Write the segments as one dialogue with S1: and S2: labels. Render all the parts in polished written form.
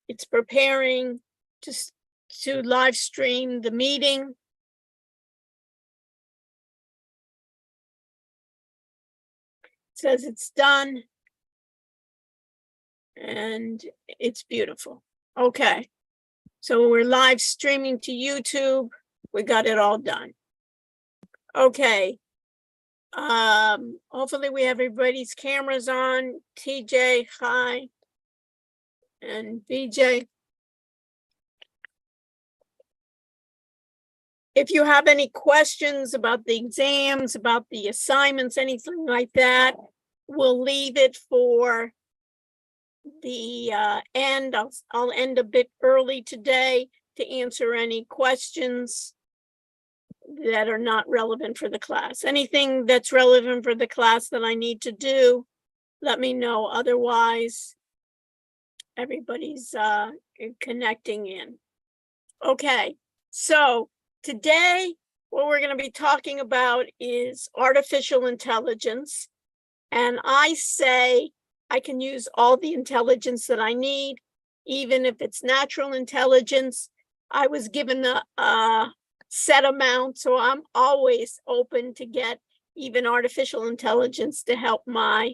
S1: It's preparing to live stream the meeting. It says it's done. And it's beautiful. Okay. So we're live streaming to YouTube. We got it all done. Okay. Hopefully we have everybody's cameras on. TJ, hi. And BJ. If you have any questions about the exams, about the assignments, anything like that, we'll leave it for the end. I'll end a bit early today to answer any questions that are not relevant for the class. Anything that's relevant for the class that I need to do, let me know. Otherwise, everybody's connecting in. Okay, so today what we're going to be talking about is artificial intelligence. And I say I can use all the intelligence that I need, even if it's natural intelligence. I was given a set amount, so I'm always open to get even artificial intelligence to help my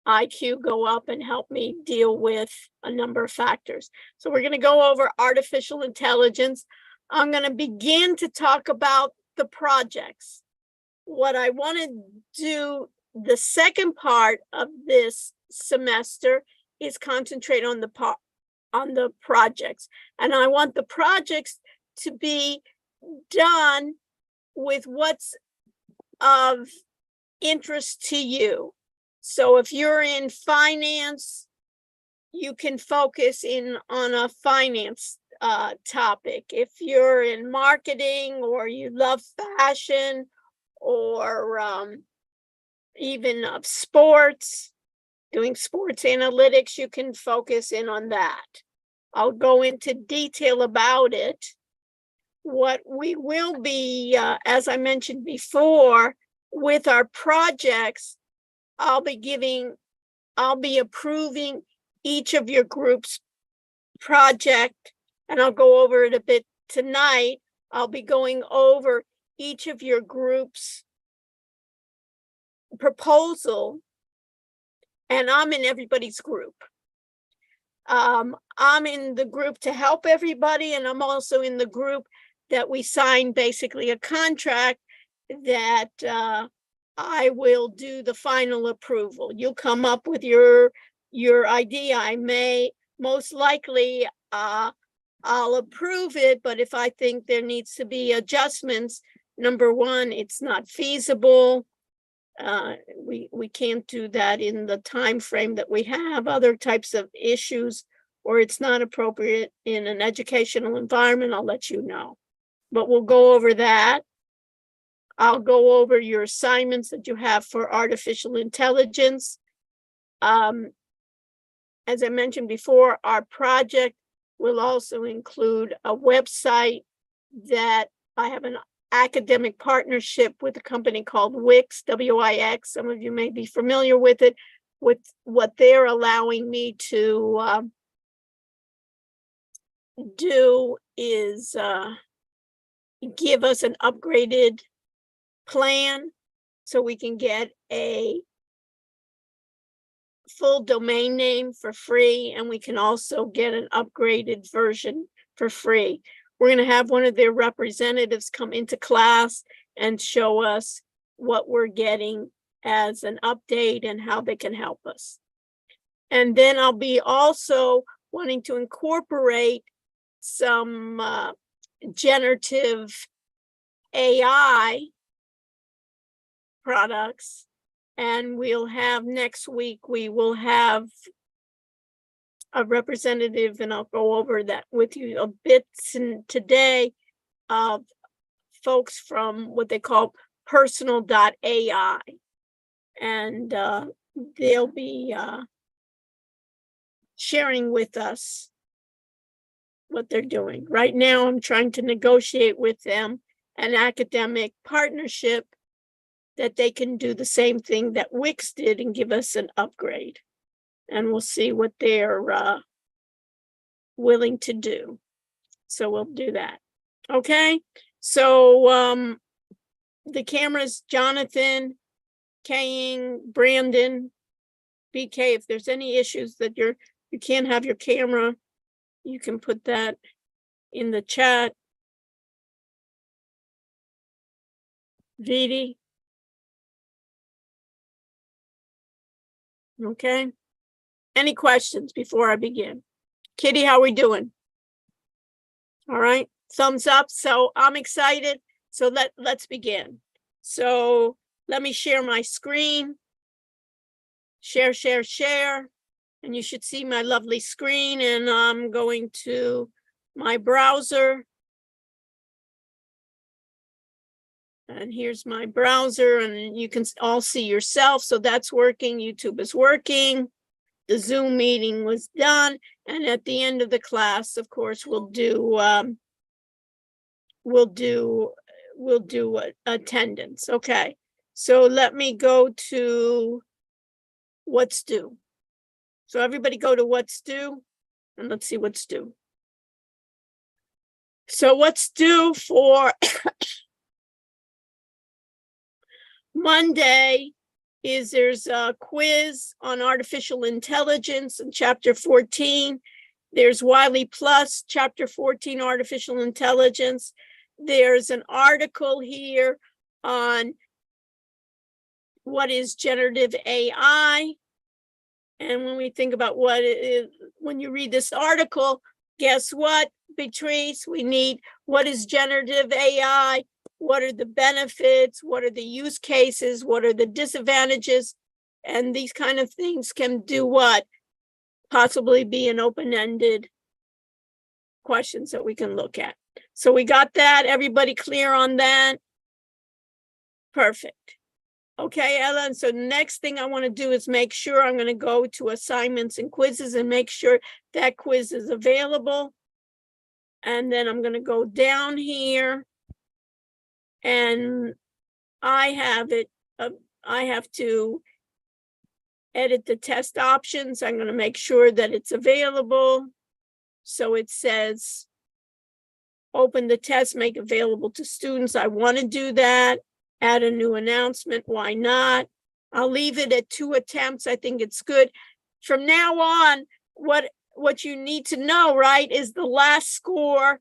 S1: IQ go up and help me deal with a number of factors. So we're going to go over artificial intelligence. I'm going to begin to talk about the projects. What I want to do the second part of this semester is concentrate on the projects, and I want the projects to be done with what's of interest to you. So if you're in finance, you can focus in on a finance topic. If you're in marketing, or you love fashion, or even of sports, doing sports analytics, you can focus in on that. I'll go into detail about it. What we will be, as I mentioned before, with our projects, I'll be approving each of your group's project, and I'll go over it a bit tonight. I'll be going over each of your group's proposal, and I'm in everybody's group. I'm in the group to help everybody, and I'm also in the group that we sign basically a contract that I will do the final approval. You'll come up with your idea. I may, most likely, I'll approve it, but if I think there needs to be adjustments, number one, it's not feasible. We can't do that in the time frame that we have. Other types of issues, or it's not appropriate in an educational environment, I'll let you know. But we'll go over that. I'll go over your assignments that you have for artificial intelligence. As I mentioned before, our project will also include a website that I have an academic partnership with a company called Wix, W-I-X. Some of you may be familiar with it, with what they're allowing me to do is give us an upgraded plan so we can get a full domain name for free, and we can also get an upgraded version for free. We're going to have one of their representatives come into class and show us what we're getting as an update and how they can help us. And then I'll be also wanting to incorporate some generative AI products, and we'll have next week, we will have a representative, and I'll go over that with you a bit today, of folks from what they call personal.ai, and they'll be sharing with us what they're doing. Right now, I'm trying to negotiate with them an academic partnership that they can do the same thing that Wix did and give us an upgrade. And we'll see what their willing to do. So we'll do that. Okay. So the cameras, Jonathan, Kaying, Brandon, BK, if there's any issues that you can't have your camera, you can put that in the chat. Vidi. Okay. Any questions before I begin? Kitty, how are we doing? All right. Thumbs up. So I'm excited. So let's begin. So let me share my screen. Share, share, share. And you should see my lovely screen. And I'm going to my browser. And here's my browser, and you can all see yourself. So that's working. YouTube is working. The Zoom meeting was done. And at the end of the class, of course, we'll do attendance. Okay. So let me go to what's due. So everybody go to what's due, and let's see what's due. So what's due for Monday is there's a quiz on artificial intelligence in chapter 14. There's Wiley Plus, chapter 14, artificial intelligence. There's an article here on what is generative AI. And when we think about what it is, when you read this article, guess what, Beatrice? We need what is generative AI? What are the benefits? What are the use cases? What are the disadvantages? And these kind of things can do what? Possibly be an open-ended questions that we can look at. So we got that. Everybody clear on that? Perfect. Okay, Ellen. So the next thing I want to do is make sure I'm going to go to assignments and quizzes and make sure that quiz is available. And then I'm going to go down here. And I have it, I have to edit the test options. I'm going to make sure that it's available. So it says, open the test, make available to students. I want to do that. Add a new announcement. Why not? I'll leave it at 2 attempts. I think it's good. From now on, what you need to know, right, is the last score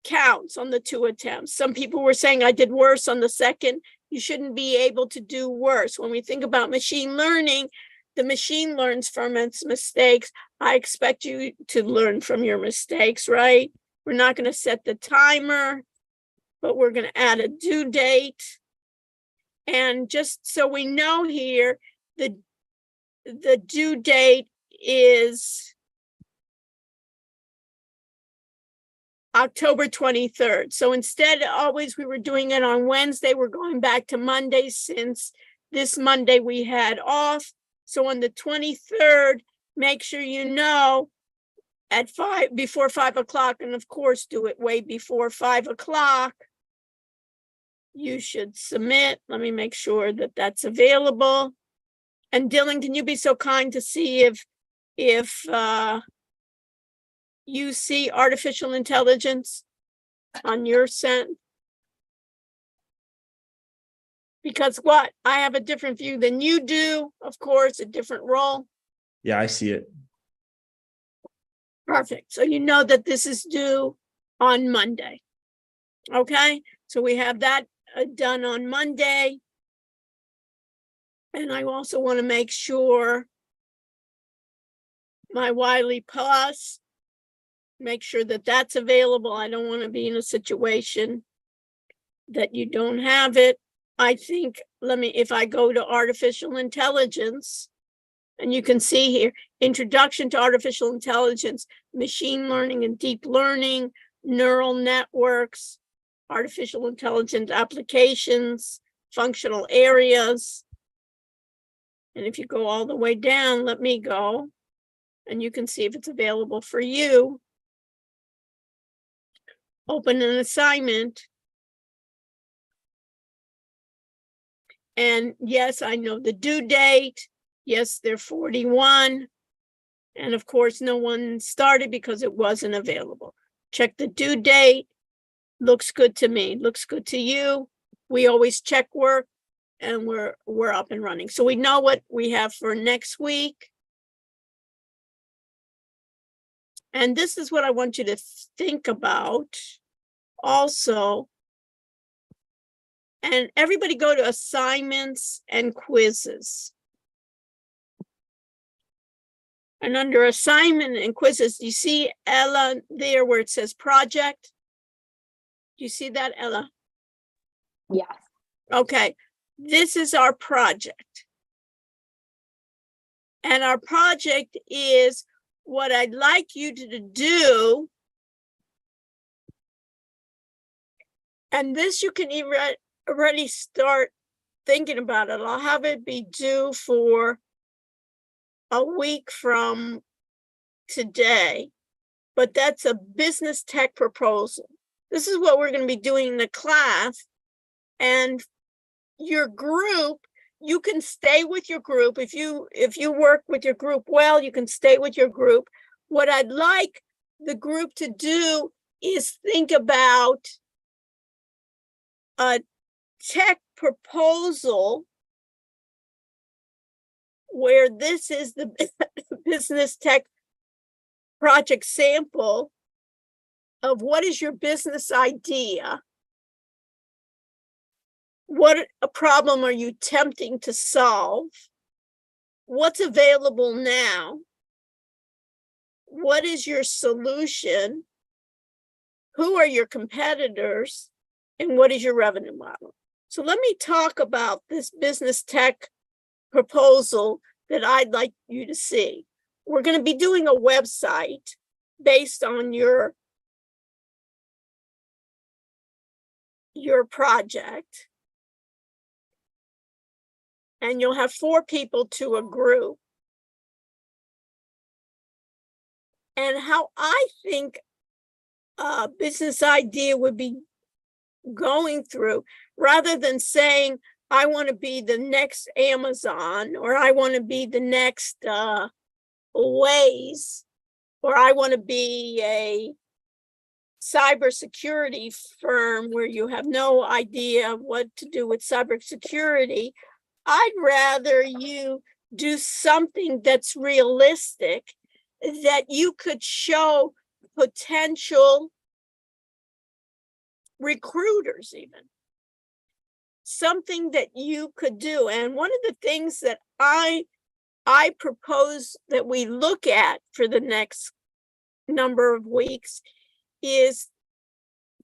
S1: counts on the 2 attempts. Some people were saying I did worse on the second. You shouldn't be able to do worse. When we think about machine learning, the machine learns from its mistakes. I expect you to learn from your mistakes, right? We're not going to set the timer, but we're going to add a due date. And just so we know here, the due date is October 23rd. So instead, always we were doing it on Wednesday, we're going back to Monday since this Monday we had off. So on the 23rd, make sure you know at before 5 o'clock, and of course do it way before 5 o'clock. You should submit. Let me make sure that that's available. And Dylan, can you be so kind to see if you see artificial intelligence on your send? Because what? I have a different view than you do, of course, a different role.
S2: Yeah, I see it.
S1: Perfect. So you know that this is due on Monday. Okay, so we have that done on Monday. And I also want to make sure my Wiley Plus, make sure that that's available. I don't want to be in a situation that you don't have it. I think, if I go to artificial intelligence, and you can see here, introduction to artificial intelligence, machine learning and deep learning, neural networks, artificial intelligence applications, functional areas. And if you go all the way down, let me go, and you can see if it's available for you. Open an assignment. And yes, I know the due date. Yes, they're 41. And of course, no one started because it wasn't available. Check the due date. Looks good to me. Looks good to you. We always check work and we're up and running. So we know what we have for next week. And this is what I want you to think about also. And everybody go to assignments and quizzes. And under assignment and quizzes, you see Ella there where it says project? Do you see that, Ella?
S2: Yes.
S1: Okay, this is our project. And our project is what I'd like you to do. And this you can already start thinking about it. I'll have it be due for a week from today, but that's a business tech proposal. This is what we're going to be doing in the class. And your group, you can stay with your group. If you work with your group well, you can stay with your group. What I'd like the group to do is think about a tech proposal where this is the business tech project sample of what is your business idea? What a problem are you attempting to solve? What's available now? What is your solution? Who are your competitors? And what is your revenue model? So let me talk about this business tech proposal that I'd like you to see. We're going to be doing a website based on your project. And you'll have 4 people to a group. And how I think a business idea would be going through, rather than saying, I want to be the next Amazon, or I want to be the next Waze, or I want to be a cybersecurity firm where you have no idea what to do with cybersecurity. I'd rather you do something that's realistic, that you could show potential recruiters even. Something that you could do. And one of the things that I propose that we look at for the next number of weeks is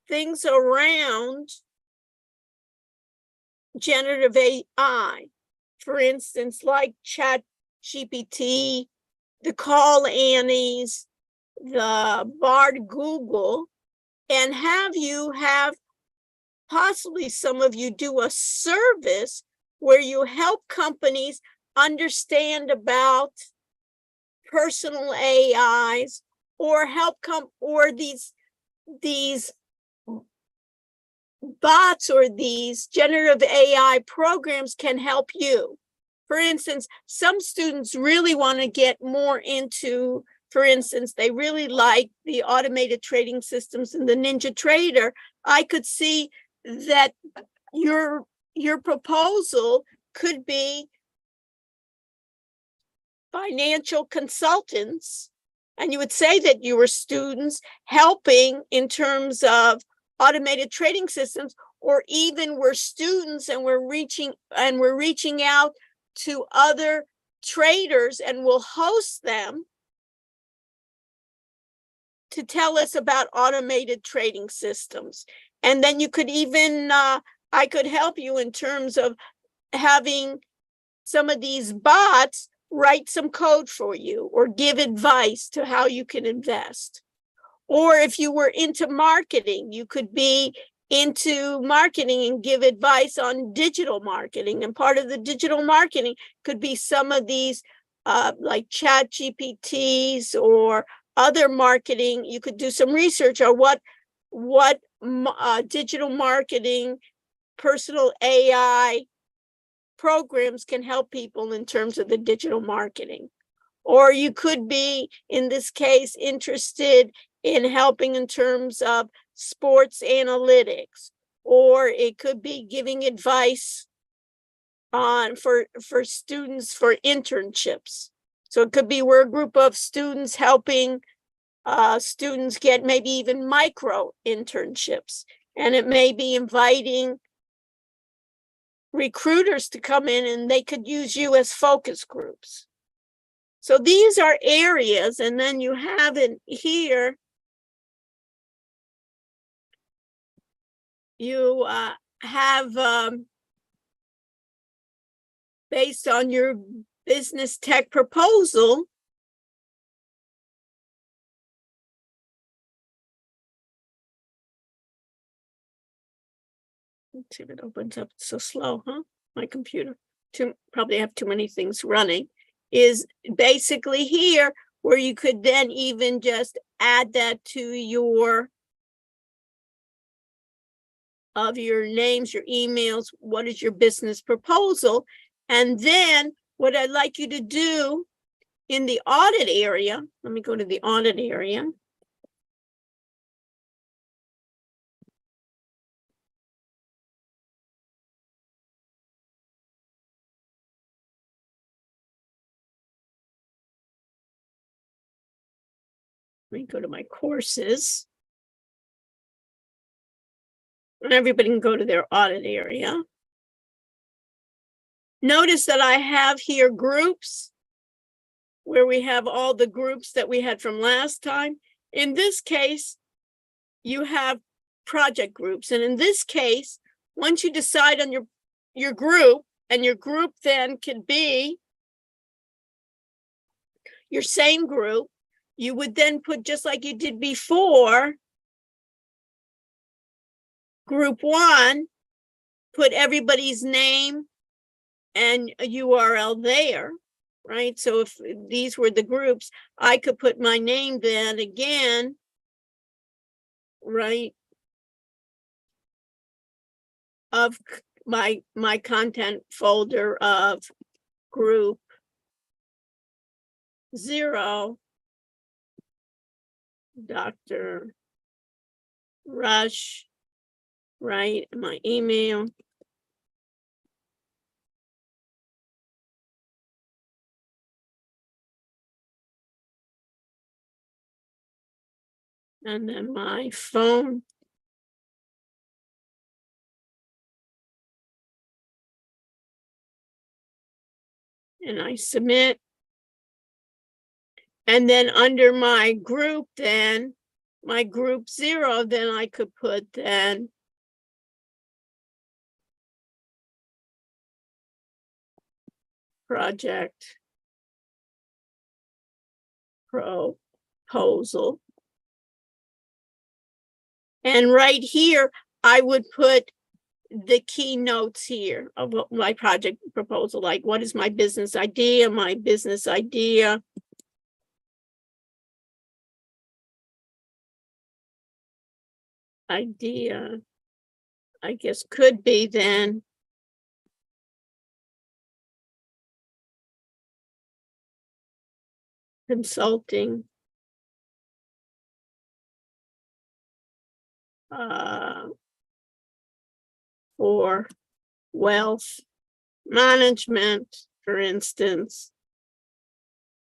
S1: things around generative AI. For instance, like ChatGPT, the Call Annies, the Bard Google, and have possibly some of you do a service where you help companies understand about personal AIs, or help or these bots or these generative AI programs can help you. For instance, some students really want to get more into, for instance, they really like the automated trading systems and the NinjaTrader. I could see that your proposal could be financial consultants, and you would say that you were students helping in terms of automated trading systems, or even we're students and we're reaching out to other traders and we'll host them to tell us about automated trading systems. And then you could even, I could help you in terms of having some of these bots write some code for you or give advice to how you can invest. Or if you were into marketing, you could be into marketing and give advice on digital marketing. And part of the digital marketing could be some of these like ChatGPTs or other marketing. You could do some research on what digital marketing, personal AI programs can help people in terms of the digital marketing. Or you could be, in this case, interested in helping in terms of sports analytics, or it could be giving advice on for students for internships. So it could be we're a group of students helping students get maybe even micro internships, and it may be inviting recruiters to come in and they could use you as focus groups. So these are areas, and then you have it here. You have, based on your business tech proposal, let's see if it opens up. It's so slow, huh? My computer. Probably have too many things running. Is basically here where you could then even just add that to your names, your emails, what is your business proposal? And then what I'd like you to do in the audit area, let me go to the audit area. Let me go to my courses. And everybody can go to their audit area. Notice that I have here groups where we have all the groups that we had from last time. In this case, you have project groups. And in this case, once you decide on your group, and your group then could be your same group, you would then put, just like you did before, group 1, put everybody's name and a URL there, right? So if these were the groups, I could put my name then again, right, of my content folder of group 0, Dr. Rush, right, my email. And then my phone. And I submit. And then under my group, then my group 0, then I could put then project proposal. And right here, I would put the key notes here of what my project proposal, like what is my business idea, I guess could be then consulting for wealth management, for instance,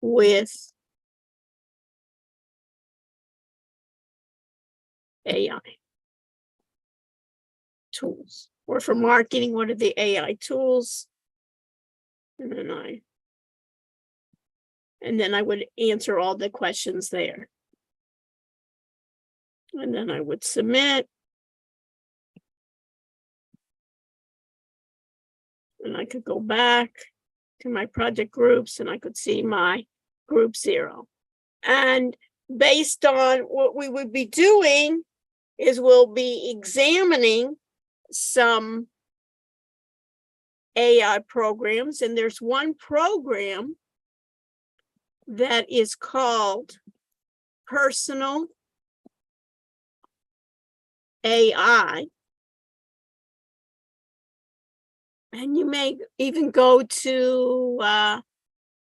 S1: with AI tools, or for marketing, what are the AI tools? And then I would answer all the questions there. And then I would submit. And I could go back to my project groups and I could see my group 0. And based on what we would be doing is we'll be examining some AI programs. And there's one program that is called Personal AI. And you may even go to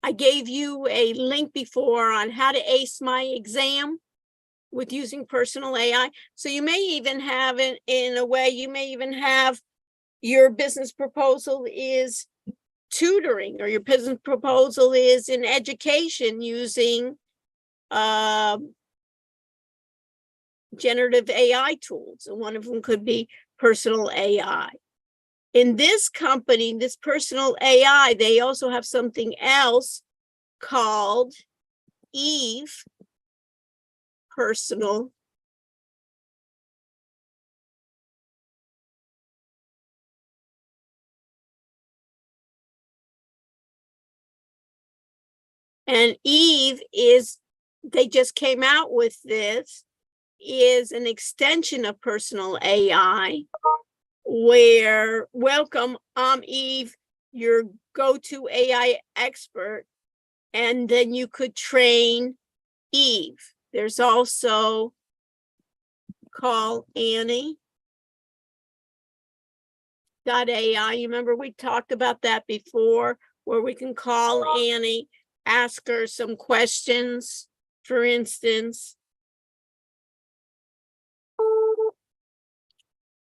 S1: I gave you a link before on how to ace my exam with using personal AI. So you may even have it in a way, you may even have your business proposal is tutoring, or your business proposal is in education using generative AI tools. And one of them could be personal AI. In this company, this personal AI, they also have something else called Eve Personal and Eve is, they just came out with this, is an extension of personal AI where, welcome, I'm Eve, your go-to AI expert, and then you could train Eve. There's also call Annie.ai. You remember we talked about that before, where we can call Annie, ask her some questions, for instance.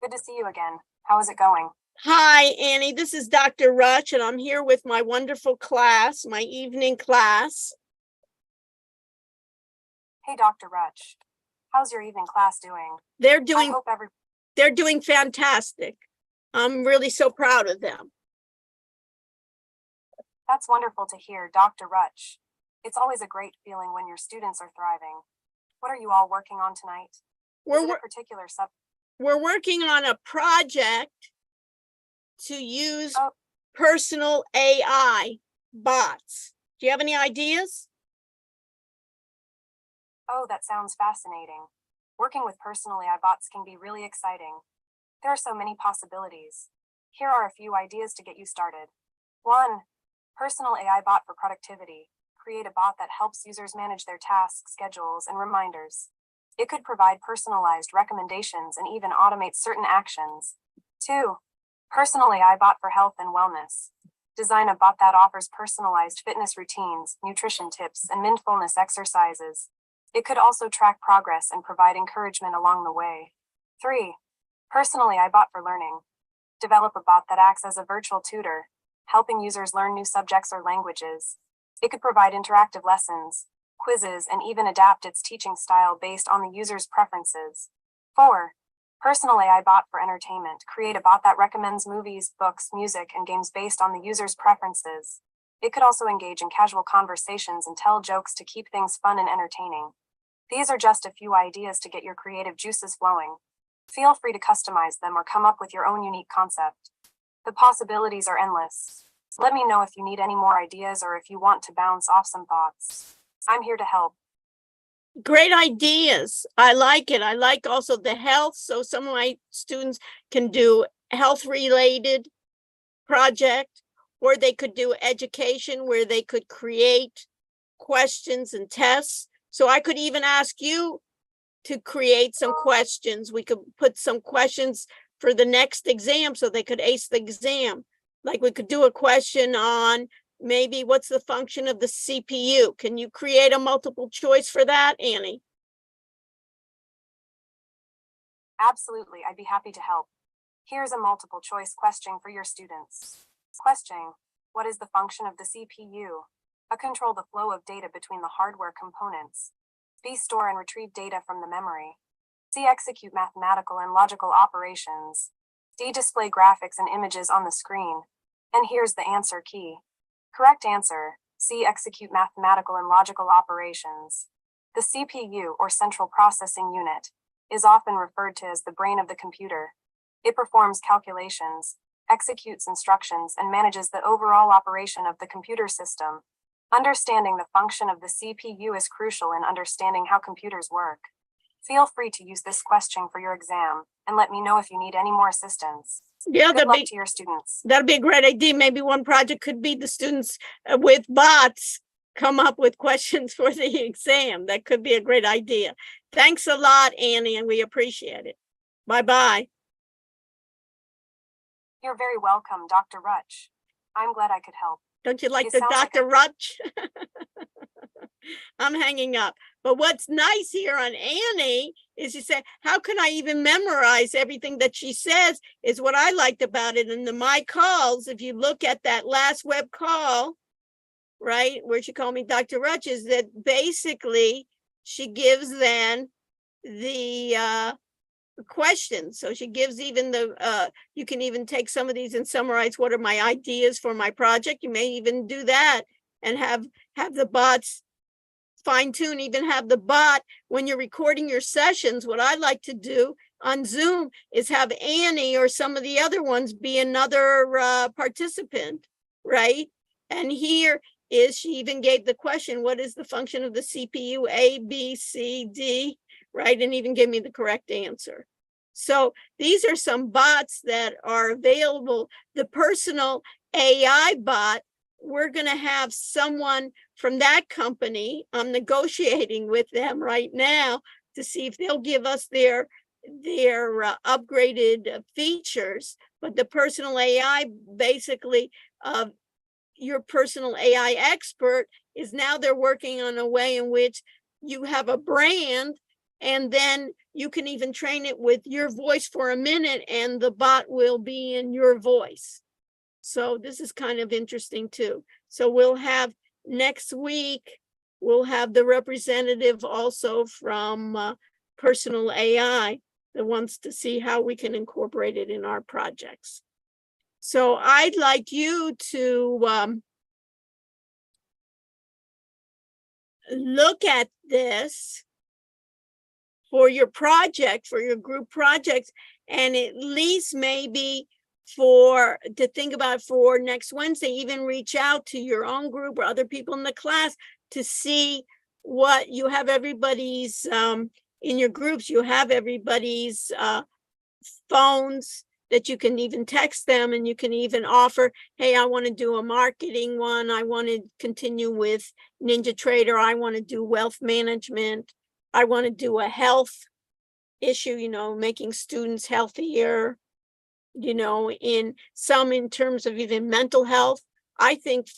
S3: Good to see you again. How is it going?
S1: Hi, Annie. This is Dr. Rutch, and I'm here with my wonderful class, my evening class.
S3: Hey, Dr. Rutch. How's your evening class doing?
S1: They're
S3: I hope
S1: doing fantastic. I'm really so proud of them.
S3: That's wonderful to hear, Dr. Rutch. It's always a great feeling when your students are thriving. What are you all working on tonight? Is it a particular subject?
S1: We're working on a project to use personal AI bots. Do you have any ideas?
S3: Oh, that sounds fascinating. Working with personal AI bots can be really exciting. There are so many possibilities. Here are a few ideas to get you started. 1. Personal AI bot for productivity. Create a bot that helps users manage their tasks, schedules, and reminders. It could provide personalized recommendations and even automate certain actions. 2. Personal AI bot for health and wellness. Design a bot that offers personalized fitness routines, nutrition tips, and mindfulness exercises. It could also track progress and provide encouragement along the way. 3. Personal AI bot for learning. Develop a bot that acts as a virtual tutor, helping users learn new subjects or languages. It could provide interactive lessons, quizzes, and even adapt its teaching style based on the user's preferences. 4. Personal AI bot for entertainment. Create a bot that recommends movies, books, music, and games based on the user's preferences. It could also engage in casual conversations and tell jokes to keep things fun and entertaining. These are just a few ideas to get your creative juices flowing. Feel free to customize them or come up with your own unique concept. The possibilities are endless. Let me know if you need any more ideas or if you want to bounce off some thoughts. I'm here to help.
S1: Great ideas. I like it. I like also the health. So some of my students can do health-related project, or they could do education where they could create questions and tests. So I could even ask you to create some questions. We could put some questions for the next exam so they could ace the exam. Like we could do a question on maybe what's the function of the CPU. Can you create a multiple choice for that, Annie?
S3: Absolutely, I'd be happy to help. Here's a multiple choice question for your students. Question: what is the function of the CPU? A, control the flow of data between the hardware components. B, store and retrieve data from the memory. C, execute mathematical and logical operations. D, display graphics and images on the screen. And here's the answer key. Correct answer: C, execute mathematical and logical operations. The CPU, or Central Processing Unit, is often referred to as the brain of the computer. It performs calculations, executes instructions, and manages the overall operation of the computer system. Understanding the function of the CPU is crucial in understanding how computers work. Feel free to use this question for your exam, and let me know if you need any more assistance.
S1: Yeah,
S3: Good luck to your students.
S1: That'd be a great idea. Maybe one project could be the students with bots come up with questions for the exam. That could be a great idea. Thanks a lot, Annie, and we appreciate it. Bye-bye.
S3: You're very welcome, Dr. Rutch. I'm glad I could help.
S1: Don't you like
S3: You
S1: the
S3: sound like
S1: Dr. Rutch? I'm hanging up. But what's nice here on Annie is you say, how can I even memorize everything that she says is what I liked about it. And the my calls, if you look at that last web call, right, where she called me Dr. Rutch, is that basically she gives then the questions. So she gives even the, you can even take some of these and summarize what are my ideas for my project. You may even do that and have the bots fine tune, even have the bot when you're recording your sessions. What I like to do on Zoom is have Annie or some of the other ones be another participant, right? And here is, she even gave the question, what is the function of the CPU, A, B, C, D, right? And even gave me the correct answer. So these are some bots that are available. The personal AI bot, we're going to have someone from that company. I'm negotiating with them right now to see if they'll give us their upgraded features. But the personal AI, basically, your personal AI expert is now, they're working on a way in which you have a brand, and then you can even train it with your voice for a minute and the bot will be in your voice. So this is kind of interesting too. So we'll have next week, we'll have the representative also from personal AI that wants to see how we can incorporate it in our projects. So I'd like you to look at this for your project, for your group projects, and at least maybe to think about for next Wednesday, even reach out to your own group or other people in the class to see what you have. Everybody's in your groups, you have everybody's phones that you can even text them, and you can even offer, hey, I want to do a marketing one, I want to continue with NinjaTrader, I want to do wealth management, I want to do a health issue, making students healthier, in terms of even mental health. I think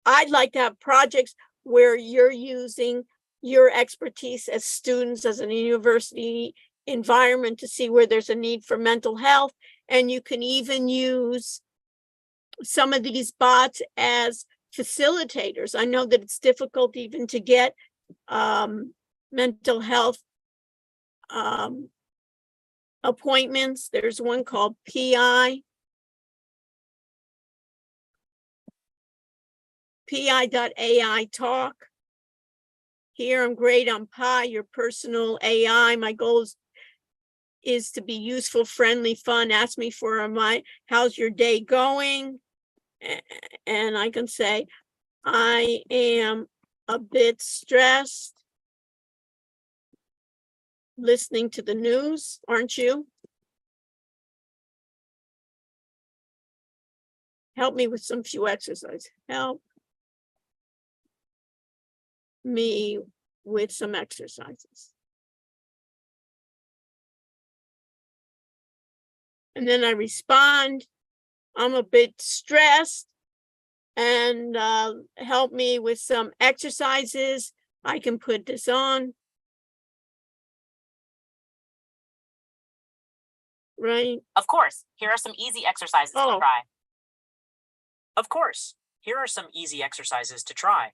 S1: I'd like to have projects where you're using your expertise as students, as a university environment, to see where there's a need for mental health. And you can even use some of these bots as facilitators. I know that it's difficult even to get mental health appointments. There's one called PI.AI talk. Here I'm great on Pi, your personal AI. My goal is to be useful, friendly, fun. Ask me for how's your day going? And I can say, I am a bit stressed listening to the news, aren't you? Help me with some few exercises. Help me with some exercises. And then I respond, I'm a bit stressed, and help me with some exercises. I can put this on. Right?
S4: Of course, here are some easy exercises to try. Of course, here are some easy exercises to try.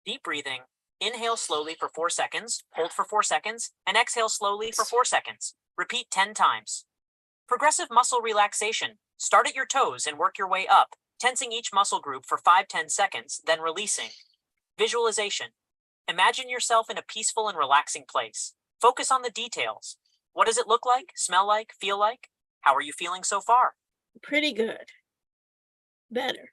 S4: Deep breathing. Inhale slowly for 4 seconds, hold for 4 seconds, and exhale slowly for 4 seconds. Repeat 10 times. Progressive muscle relaxation. Start at your toes and work your way up, tensing each muscle group for 5-10 seconds, then releasing. Visualization. Imagine yourself in a peaceful and relaxing place. Focus on the details. What does it look like, smell like, feel like? How are you feeling so far?
S1: Pretty good. Better.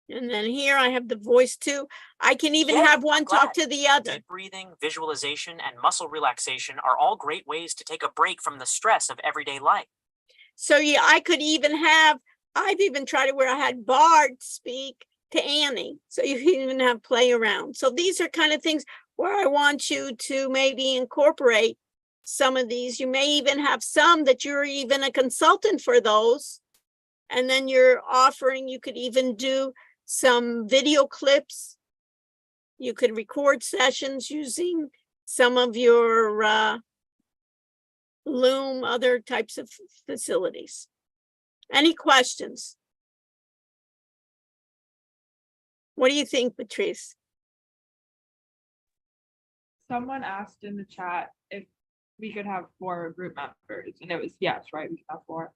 S1: And then here I have the voice too. I can even have one talk to the other.
S4: Deep breathing, visualization, and muscle relaxation are all great ways to take a break from the stress of everyday life.
S1: So yeah, I could even have, I've even tried it where I had Bard speak to Annie. So you can even have play around. So these are kind of things where I want you to maybe incorporate some of these. You may even have some that you're even a consultant for those. And then you're offering, you could even do some video clips. You could record sessions using some of your Loom, other types of facilities. Any questions? What do you think, Patrice?
S5: Someone asked in the chat if we could have 4 group members, and it was yes, right? We could have 4.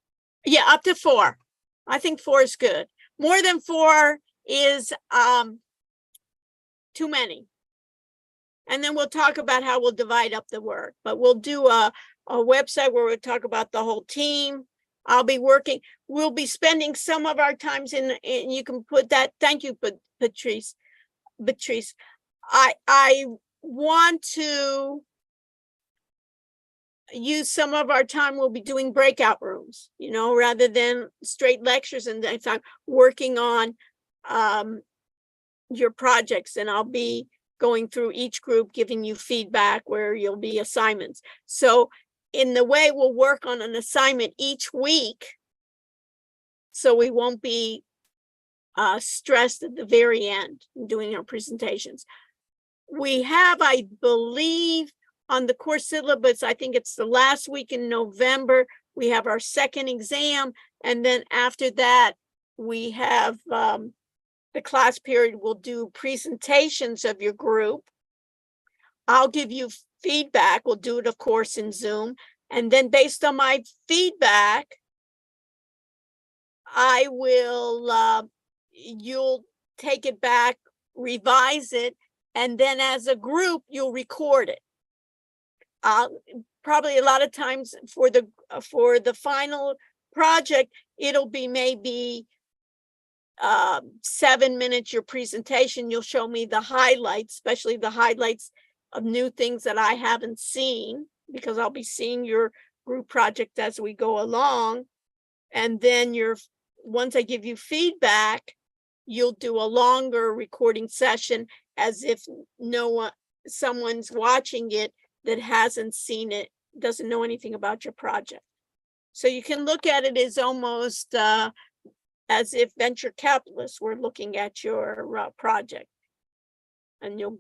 S1: Yeah, up to 4. I think 4 is good. More than 4 is too many. And then we'll talk about how we'll divide up the work, but we'll do a website where we'll talk about the whole team. I'll be working, we'll be spending some of our times in you can put that, thank you, Patrice. I want to use some of our time, we'll be doing breakout rooms, you know, rather than straight lectures, and then I'm working on your projects, and I'll be going through each group, giving you feedback where you'll be assignments. So in the way we'll work on an assignment each week, so we won't be stressed at the very end in doing our presentations. We have, I believe, on the course syllabus, I think it's the last week in November, we have our second exam. And then after that, we have the class period will do presentations of your group. I'll give you feedback. We'll do it, of course, in Zoom. And then based on my feedback, I will, you'll take it back, revise it, and then as a group, you'll record it. Probably a lot of times for the final project, it'll be maybe 7 minutes, your presentation. You'll show me the highlights, especially the highlights of new things that I haven't seen, because I'll be seeing your group project as we go along. And then once I give you feedback, you'll do a longer recording session as if someone's watching it that hasn't seen it, doesn't know anything about your project. So you can look at it as almost as if venture capitalists were looking at your project. And you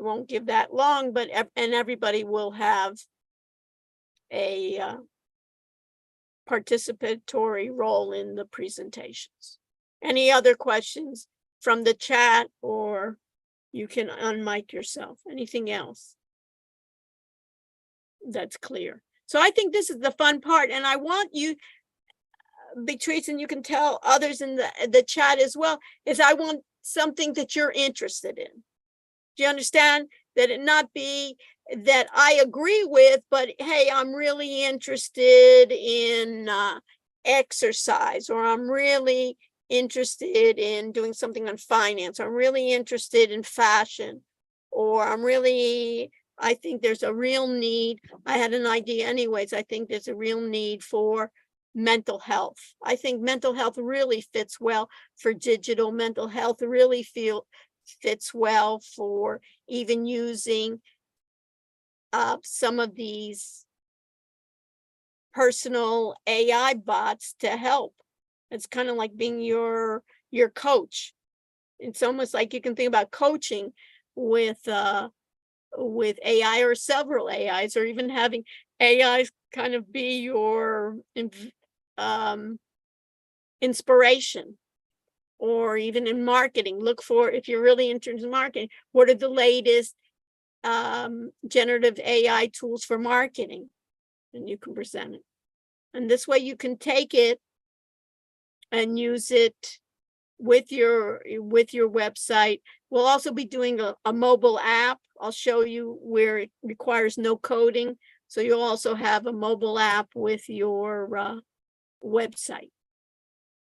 S1: won't give that long, but and everybody will have a participatory role in the presentations. Any other questions from the chat, or you can unmic yourself? Anything else that's clear? So I think this is the fun part, and I want you, Beatrice, and you can tell others in the chat as well, is I want something that you're interested in. Do you understand? That it not be that I agree with, but hey, I'm really interested in exercise, or I'm really interested in doing something on finance. I'm really interested in fashion, or I think there's a real need. I had an idea anyways. I think there's a real need for mental health. I think mental health really fits well for digital. Mental health really fits well for even using some of these personal AI bots to help. It's kind of like being your coach. It's almost like you can think about coaching with AI or several AIs, or even having AIs kind of be your inspiration. Or even in marketing, look for, if you're really interested in marketing, what are the latest generative AI tools for marketing? And you can present it. And this way you can take it and use it with your website. We'll also be doing a mobile app. I'll show you where it requires no coding. So you'll also have a mobile app with your website.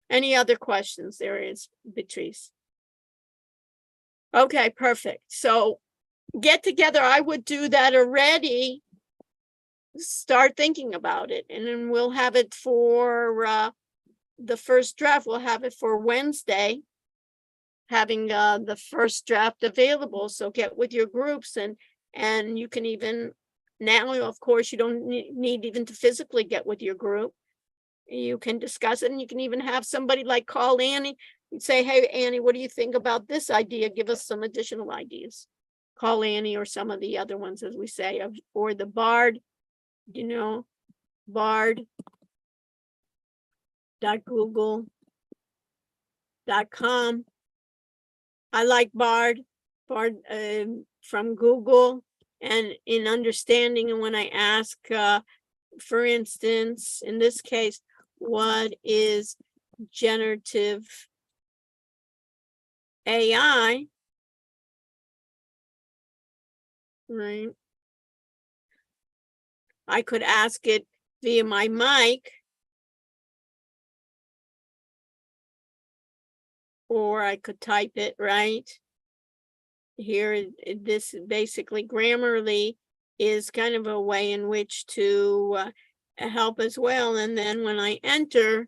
S1: Any other questions? There is, Beatrice. Okay, perfect. So get together. I would do that already. Start thinking about it, and then we'll have it for the first draft. We'll have it for Wednesday, having the first draft available. So get with your groups, and you can even now, of course, you don't need even to physically get with your group. You can discuss it, and you can even have somebody like call Annie and say, hey, Annie, what do you think about this idea? Give us some additional ideas. Call Annie or some of the other ones, as we say, or the Bard, bard.google.com. I like Bard from Google, and in understanding, and when I ask, for instance, in this case, what is generative AI, right? I could ask it via my mic, or I could type it right here. This basically Grammarly is kind of a way in which to help as well. And then when I enter,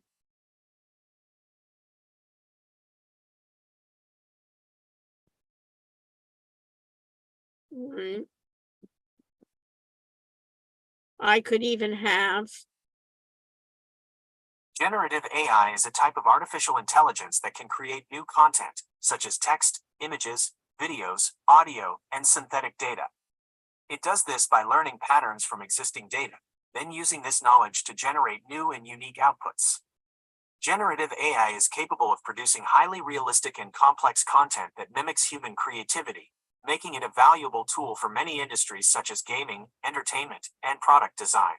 S1: right, I could even have.
S6: Generative AI is a type of artificial intelligence that can create new content, such as text, images, videos, audio, and synthetic data. It does this by learning patterns from existing data, then using this knowledge to generate new and unique outputs. Generative AI is capable of producing highly realistic and complex content that mimics human creativity, making it a valuable tool for many industries such as gaming, entertainment, and product design.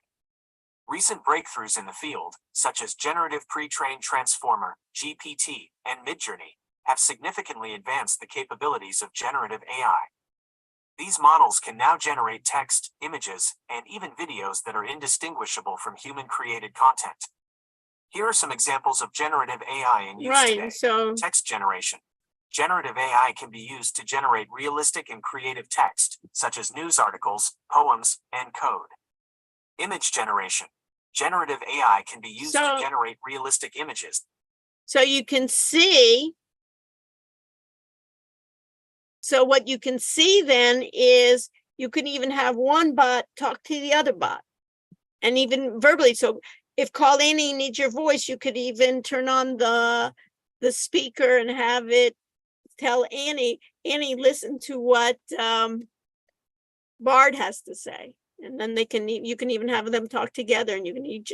S6: Recent breakthroughs in the field, such as Generative Pre-trained Transformer, GPT, and Midjourney, have significantly advanced the capabilities of generative AI. These models can now generate text, images, and even videos that are indistinguishable from human-created content. Here are some examples of generative AI in use today.
S1: Right, so
S6: Text generation. Generative AI can be used to generate realistic and creative text, such as news articles, poems, and code. Image generation. Generative AI can be used to generate realistic images.
S1: So you can see. So what you can see then is you can even have one bot talk to the other bot, and even verbally. So if Call Annie needs your voice, you could even turn on the speaker and have it tell Annie, listen to what Bard has to say. And then you can even have them talk together, and you can each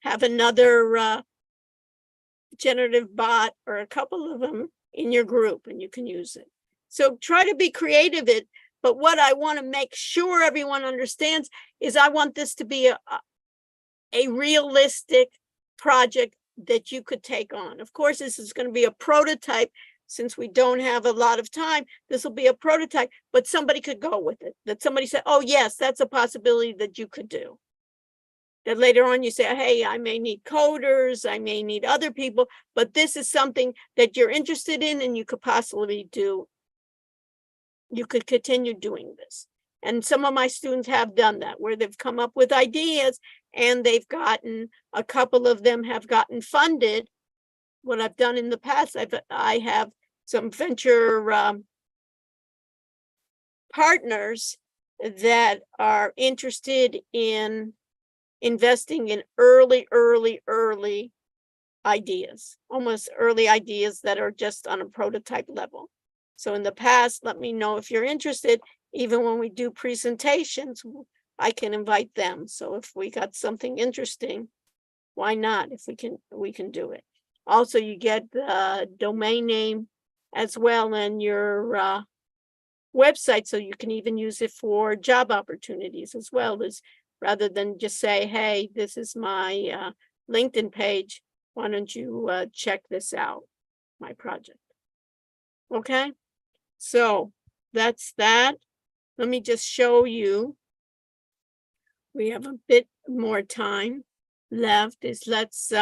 S1: have another generative bot or a couple of them in your group, and you can use it. So try to be creative, but what I want to make sure everyone understands is I want this to be a realistic project that you could take on. Of course, this is going to be a prototype. Since we don't have a lot of time, this will be a prototype, but somebody could go with it. That somebody said, oh, yes, that's a possibility that you could do. That later on you say, hey, I may need coders, I may need other people, but this is something that you're interested in and you could possibly do. You could continue doing this. And some of my students have done that, where they've come up with ideas and they've gotten, a couple of them have gotten funded. What I've done in the past, I have some venture partners that are interested in investing in early ideas, almost early ideas that are just on a prototype level. So in the past, let me know if you're interested. Even when we do presentations, I can invite them. So if we got something interesting, why not? If we can do it. Also, you get the domain name as well in your website, so you can even use it for job opportunities as well, as rather than just say, hey, this is my LinkedIn page. Why don't you check this out, my project? Okay, so that's that. Let me just show you. We have a bit more time left. Let's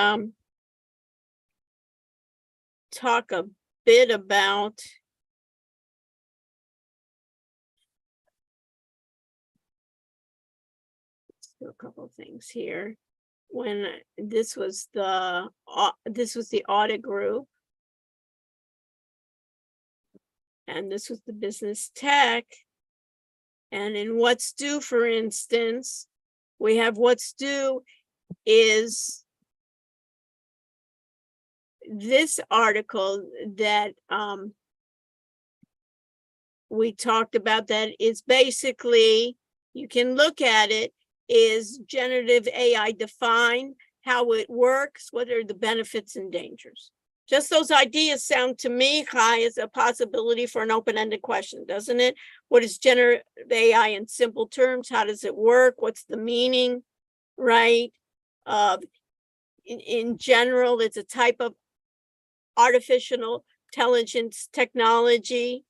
S1: talk a bit about a couple of things here. When this was the audit group, and this was the business tech, And in what's due, for instance, we have what's due is this article that we talked about, that is basically, you can look at it, is generative AI defined, how it works, what are the benefits and dangers. Just those ideas sound to me, Kai, as a possibility for an open-ended question, doesn't it? What is generative AI in simple terms? How does it work? What's the meaning, right? In general, it's a type of artificial intelligence technology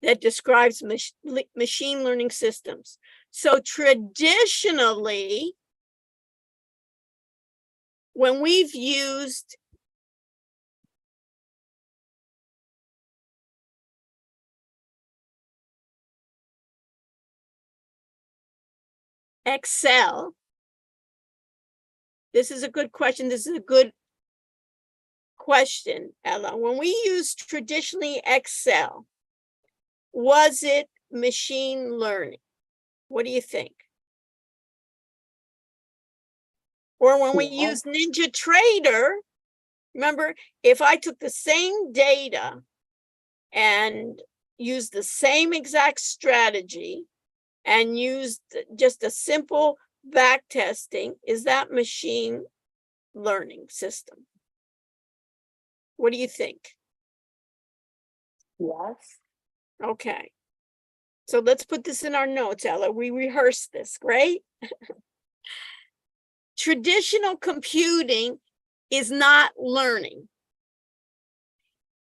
S1: that describes machine learning systems. So traditionally, when we've used Excel, this is a good question. This is a good question, Ella. When we used traditionally Excel, was it machine learning? What do you think? Or when we use NinjaTrader, remember, if I took the same data and used the same exact strategy and used just a simple back testing, is that machine learning system? What do you think?
S2: Yes.
S1: Okay. So let's put this in our notes, Ella. We rehearsed this, great? Traditional computing is not learning.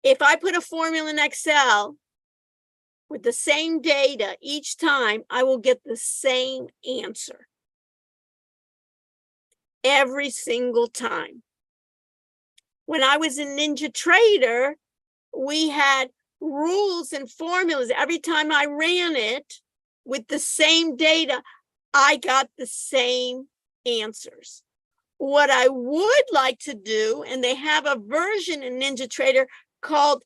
S1: If I put a formula in Excel with the same data each time, I will get the same answer every single time. When I was in NinjaTrader, we had rules and formulas. Every time I ran it with the same data, I got the same answers. What I would like to do, and they have a version in NinjaTrader called,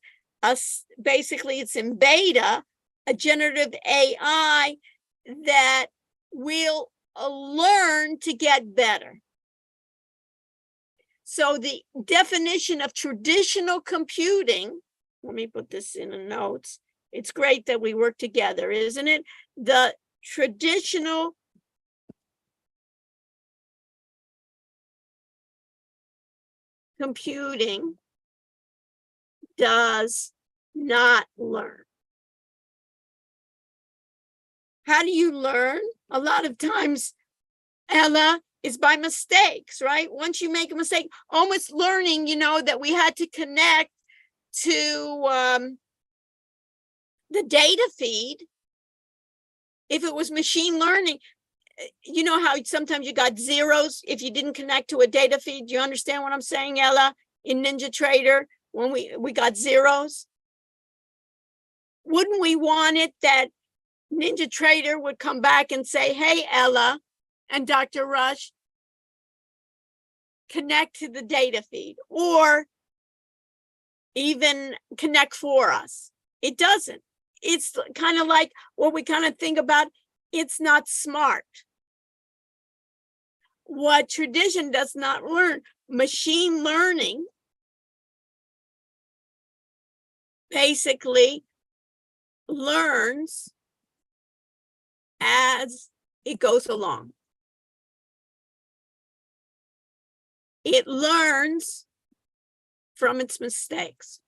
S1: basically it's in beta, a generative AI that will learn to get better. So the definition of traditional computing, let me put this in the notes. It's great that we work together, isn't it? The traditional computing does not learn. How do you learn? A lot of times, Ella, is by mistakes, right? Once you make a mistake, almost learning, you know, that we had to connect to the data feed. If it was machine learning, you know how sometimes you got zeros if you didn't connect to a data feed. Do you understand what I'm saying, Ella? In NinjaTrader, when we got zeros, wouldn't we want it that NinjaTrader would come back and say, hey, Ella and Dr. Rush, connect to the data feed, or even connect for us? It doesn't. It's kind of like what we kind of think about, it's not smart. What tradition does not learn, machine learning basically learns as it goes along. It learns from its mistakes.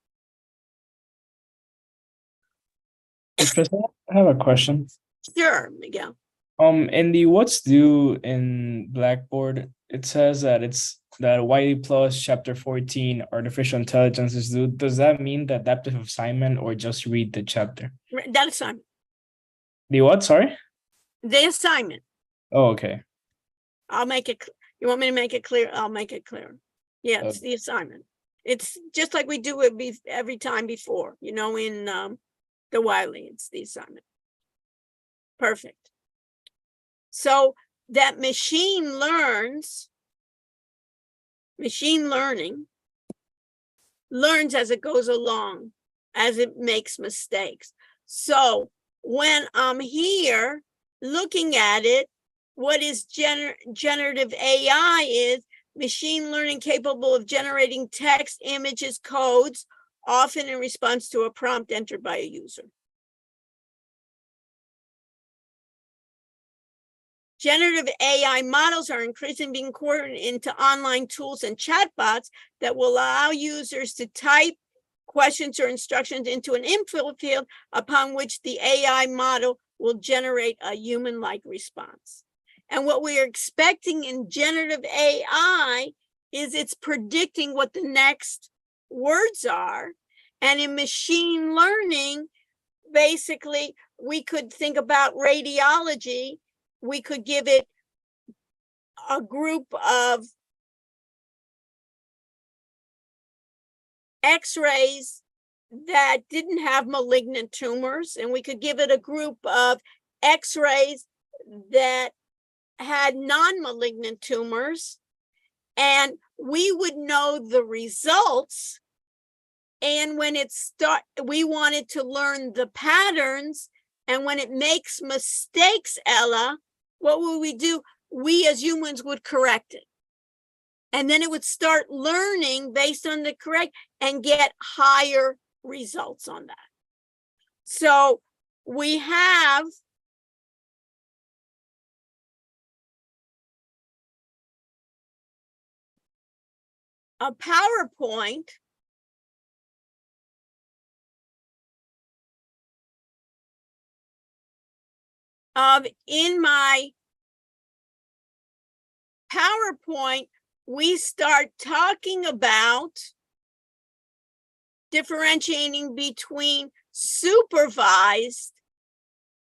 S7: Professor, I have a question.
S1: Sure, Miguel.
S7: In the what's due in Blackboard, it says that it's that YD plus chapter 14, artificial intelligence is due. Does that mean the adaptive assignment or just read the chapter?
S1: That assignment.
S7: The what? Sorry?
S1: The assignment.
S7: Oh, okay.
S1: I'll make it. You want me to make it clear? I'll make it clear. Yeah, it's the assignment. It's just like we do it every time before, you know, in the Wiley, it's the assignment. Perfect. So that machine learning learns as it goes along, as it makes mistakes. So when I'm here looking at it, what is generative AI is machine learning capable of generating text, images, codes, often in response to a prompt entered by a user. Generative AI models are increasingly being incorporated into online tools and chatbots that will allow users to type questions or instructions into an input field upon which the AI model will generate a human-like response. And what we are expecting in generative AI is it's predicting what the next words are. And in machine learning, basically, we could think about radiology. We could give it a group of X-rays that didn't have malignant tumors, and we could give it a group of X-rays that had non-malignant tumors, and we would know the results. And when we wanted to learn the patterns, and when it makes mistakes, Ella, what would we do? We as humans would correct it. And then it would start learning based on the correct and get higher results on that. So we have a PowerPoint of, in my PowerPoint, we start talking about differentiating between supervised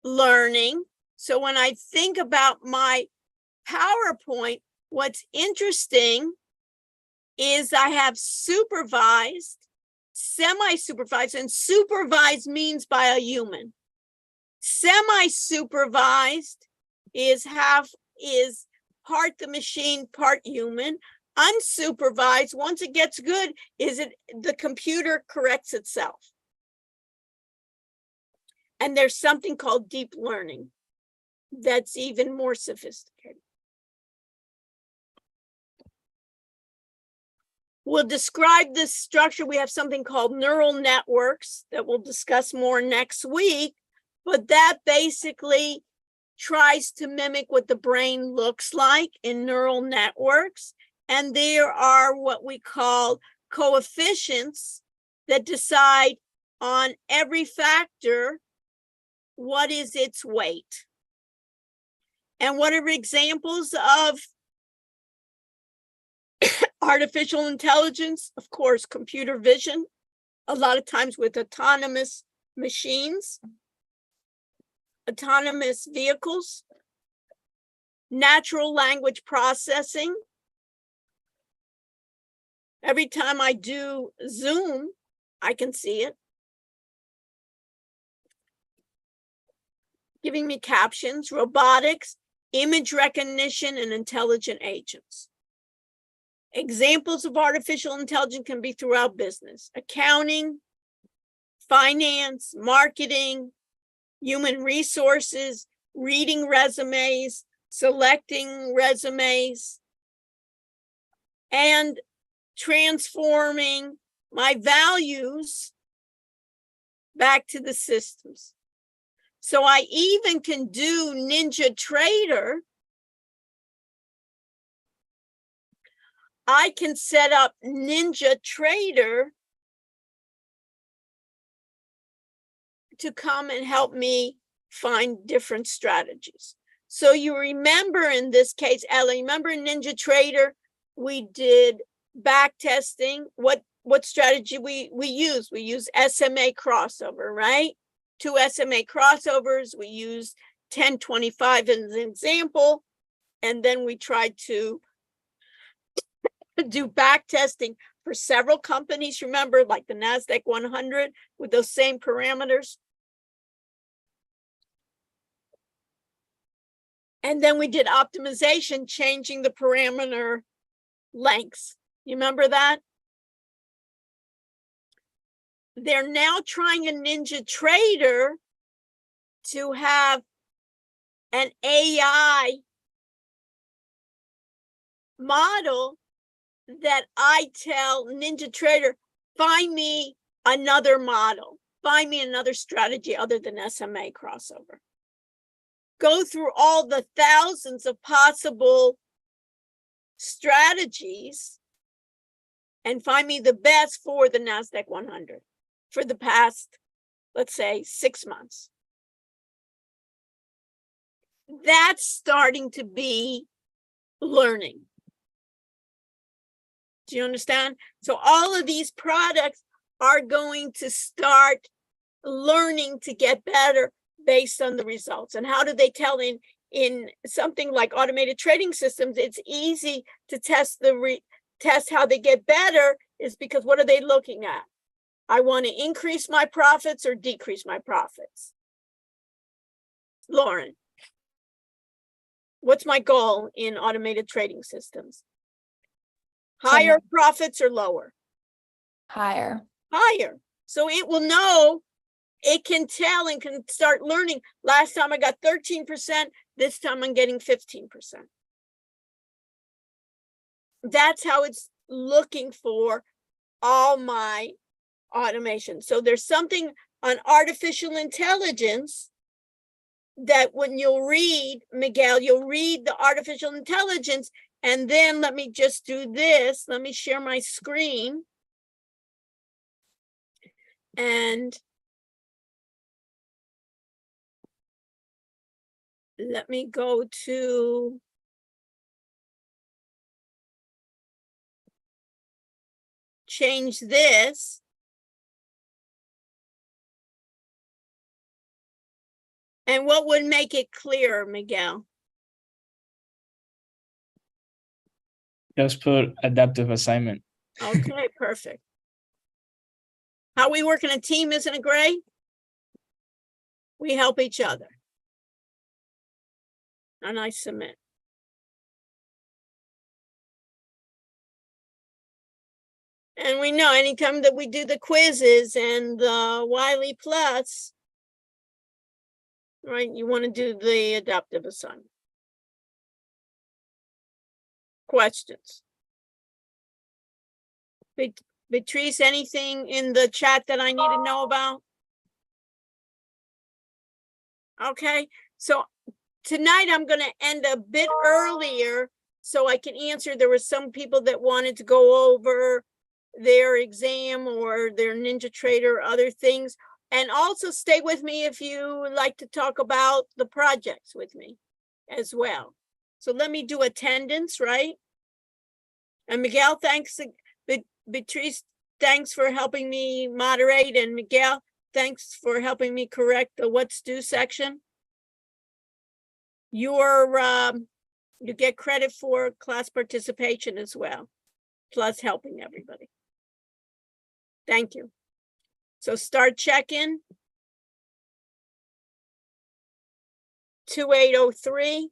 S1: learning. So when I think about my PowerPoint, what's interesting is I have supervised, semi-supervised, and supervised means by a human. Semi-supervised is part the machine, part human. Unsupervised, once it gets good, the computer corrects itself. And there's something called deep learning that's even more sophisticated. We'll describe this structure. We have something called neural networks that we'll discuss more next week, but that basically tries to mimic what the brain looks like in neural networks. And there are what we call coefficients that decide on every factor what is its weight. And what are examples of artificial intelligence? Of course, computer vision, a lot of times with autonomous machines, autonomous vehicles, natural language processing. Every time I do Zoom, I can see it giving me captions, robotics, image recognition, and intelligent agents. Examples of artificial intelligence can be throughout business: accounting, finance, marketing, human resources, reading resumes, selecting resumes, and transforming my values back to the systems. So I even can do Ninja Trader. I can set up Ninja Trader to come and help me find different strategies. So you remember in this case, Ellie, remember in Ninja Trader, we did back testing. What strategy we used? We used SMA crossover, right? 2 SMA crossovers. We used 1025 as an example. And then we tried to do back testing for several companies, remember, like the NASDAQ 100 with those same parameters. And then we did optimization, changing the parameter lengths. You remember that? They're now trying a Ninja Trader to have an AI model that I tell NinjaTrader, find me another model, find me another strategy other than SMA crossover. Go through all the thousands of possible strategies and find me the best for the NASDAQ 100 for the past, let's say, 6 months. That's starting to be learning. Do you understand? So all of these products are going to start learning to get better based on the results. And how do they tell? In something like automated trading systems, it's easy to test test how they get better, is because what are they looking at? I want to increase my profits or decrease my profits. Lauren, what's my goal in automated trading systems? Higher profits or lower?
S2: Higher.
S1: Higher. So it will know, it can tell and can start learning. Last time I got 13%, this time I'm getting 15%. That's how it's looking for all my automation. So there's something on artificial intelligence that when you'll read, Miguel, you'll read the artificial intelligence, and then let me just do this. Let me share my screen. And let me go to change this. And what would make it clearer, Miguel?
S7: Just put adaptive assignment.
S1: Okay, perfect. How we work in a team, isn't it great? We help each other. And I submit. And we know anytime that we do the quizzes and the Wiley Plus, right, you want to do the adaptive assignment. Questions? Beatrice, anything in the chat that I need to know about? Okay, so tonight I'm going to end a bit earlier so I can answer. There were some people that wanted to go over their exam or their NinjaTrader or other things. And also stay with me if you like to talk about the projects with me as well. So let me do attendance, right? And Miguel, thanks. Beatrice, thanks for helping me moderate. And Miguel, thanks for helping me correct the what's due section. You get credit for class participation as well, plus helping everybody. Thank you. So start check-in. 2803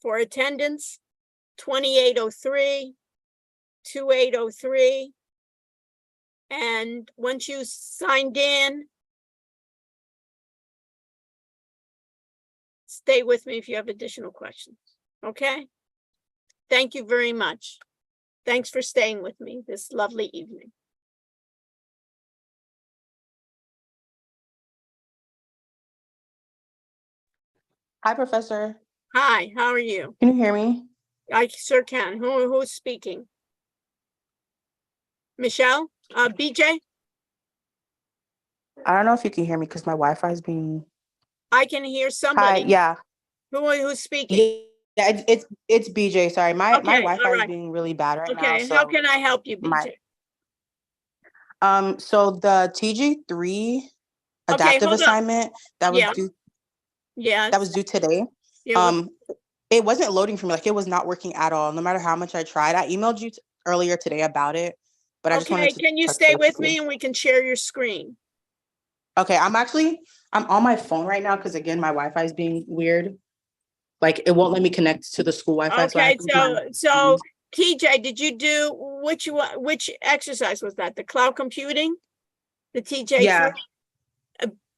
S1: for attendance. 2803, 2803. And once you signed in, stay with me if you have additional questions. Okay? Thank you very much. Thanks for staying with me this lovely evening.
S8: Hi, Professor.
S1: Hi, how are you?
S8: Can you hear me?
S1: I sure can. Who's speaking? Michelle? BJ?
S8: I don't know if you can hear me because my Wi-Fi is being.
S1: I can hear
S8: Hi,
S1: somebody.
S8: yeah.
S1: Who's speaking?
S8: Yeah, it's BJ. Sorry, my
S1: Okay,
S8: Wi-Fi
S1: all
S8: is
S1: right.
S8: being really bad right now.
S1: Okay,
S8: So
S1: how can I help you, BJ?
S8: so the TG3 adaptive
S1: hold on.
S8: assignment that was
S1: Yeah.
S8: due
S1: Yes.
S8: that was due today.
S1: Yeah,
S8: It wasn't loading for me. Like it was not working at all. No matter how much I tried. I emailed you earlier today about it, but I just wanted
S1: okay,
S8: to
S1: can you
S8: touch
S1: stay
S8: base
S1: with
S8: you.
S1: me and we can share your screen?
S8: Okay, I'm on my phone right now because again my Wi-Fi is being weird. Like it won't let me connect to the school Wi-Fi.
S1: Okay,
S8: so
S1: so TJ, did you do which exercise was that? The cloud computing? The TJ?
S8: Yeah.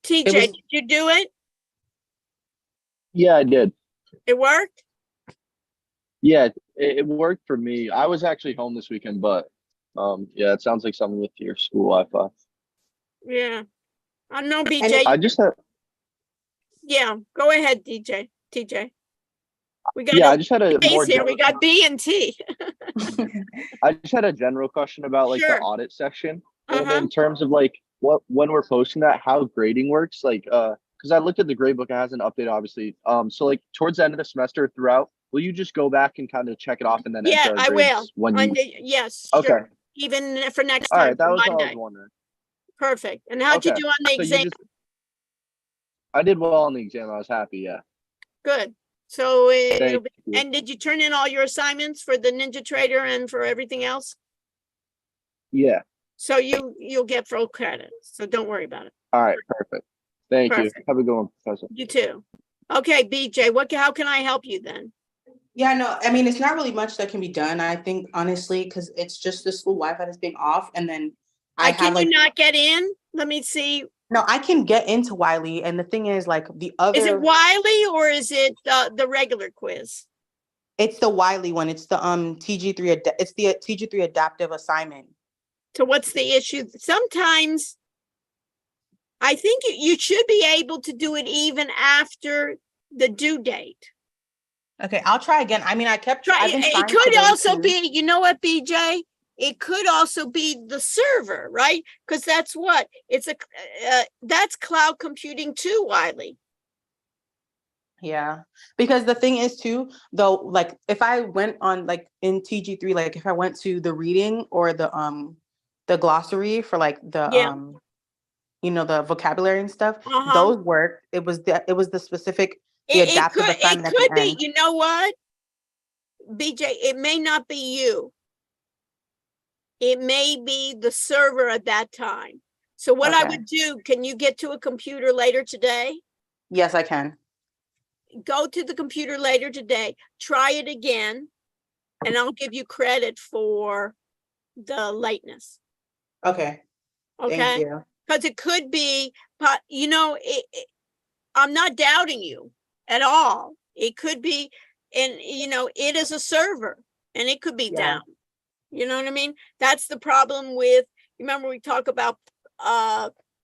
S1: TJ,
S8: was-
S1: did you do it?
S9: Yeah, I did.
S1: It worked?
S9: Yeah, it worked for me. I was actually home this weekend, but yeah, it sounds like something with your school Wi-Fi.
S1: Yeah. I know,
S8: And
S1: BJ.
S9: I just had
S1: Yeah, go ahead, TJ. We got
S9: yeah, I
S1: no
S9: just had a
S1: A's
S9: more
S1: here. We got B and T.
S9: I just had a general question about like the
S1: Sure.
S9: audit section. And
S1: Uh-huh.
S9: in terms of like what when we're posting that, how grading works, like because I looked at the grade book, it hasn't updated obviously. So like towards the end of the semester throughout, will you just go back and kind of check it off and then
S1: Yeah,
S9: enter our
S1: I will.
S9: grades when you
S1: Yes,
S9: Okay.
S1: sure. Even for next
S9: All
S1: time,
S9: right, that
S1: for
S9: was all I was
S1: Monday.
S9: wondering.
S1: Perfect. And how'd you
S9: Okay.
S1: do on the
S9: So you
S1: exam?
S9: just I did well on the exam. I was happy, yeah.
S1: Good. So it'll
S9: Thank
S1: be,
S9: you.
S1: and did you turn in all your assignments for the Ninja Trader and for everything else?
S9: Yeah.
S1: So you'll get full credit. So don't worry about it.
S9: All right, perfect. Thank you.
S1: Perfect.
S9: Have a good one, Professor.
S1: You too. Okay, BJ, how can I help you then?
S8: yeah, no, I mean, it's not really much that can be done. I think honestly, because it's just the school Wi-Fi that's being off, and then I have
S1: Can
S8: like
S1: you not get in? Let me see.
S8: no, I can get into Wiley, and the thing is, like the
S1: Is it
S8: other,
S1: Wiley or is it the regular quiz?
S8: it's the Wiley one. It's the TG3. It's the TG3 adaptive assignment.
S1: So what's the issue? Sometimes I think you should be able to do it even after the due date.
S8: Okay, I'll try again. I mean, I've been
S1: It
S8: trying
S1: could
S8: today
S1: also
S8: too.
S1: be, you know what, BJ? It could also be the server, right? Because that's what it's that's cloud computing too, Wiley.
S8: Yeah, because the thing is too, though, like if I went on like in TG3, like if I went to the reading or the glossary for like the
S1: Yeah.
S8: you know, the vocabulary and stuff,
S1: Uh-huh.
S8: those worked. It was the specific the
S1: It
S8: adaptive
S1: could
S8: assignment at the
S1: be,
S8: end.
S1: you know what, BJ, it may not be you. It may be the server at that time. So what I
S8: Okay.
S1: would do, can you get to a computer later today?
S8: Yes, I can.
S1: Go to the computer later today, try it again, and I'll give you credit for the lateness.
S8: Okay. Thank
S1: Okay?
S8: you.
S1: Because it could be, you know, I'm not doubting you at all. It could be, and you know, it is a server and it could be
S8: Yeah.
S1: down. You know what I mean? That's the problem with, remember we talk about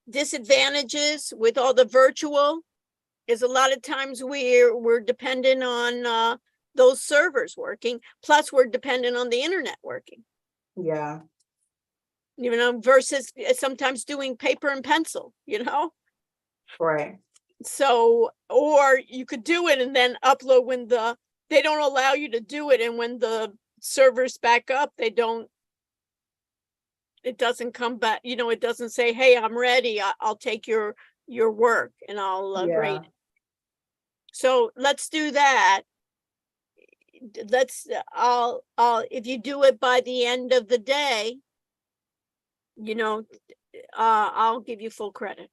S1: disadvantages with all the virtual, is a lot of times we're dependent on those servers working, plus we're dependent on the internet working.
S8: Yeah.
S1: You know, versus sometimes doing paper and pencil, you know?
S8: Right.
S1: So, or you could do it and then upload when they don't allow you to do it. And when the servers back up, it doesn't come back, you know, it doesn't say, hey, I'm ready. I'll take your work and I'll grade it. So let's do that. I'll if you do it by the end of the day, you know, I'll give you full credit.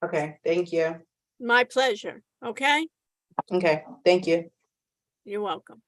S8: Okay. Thank you.
S1: My pleasure. Okay.
S8: Okay. Thank you.
S1: You're welcome.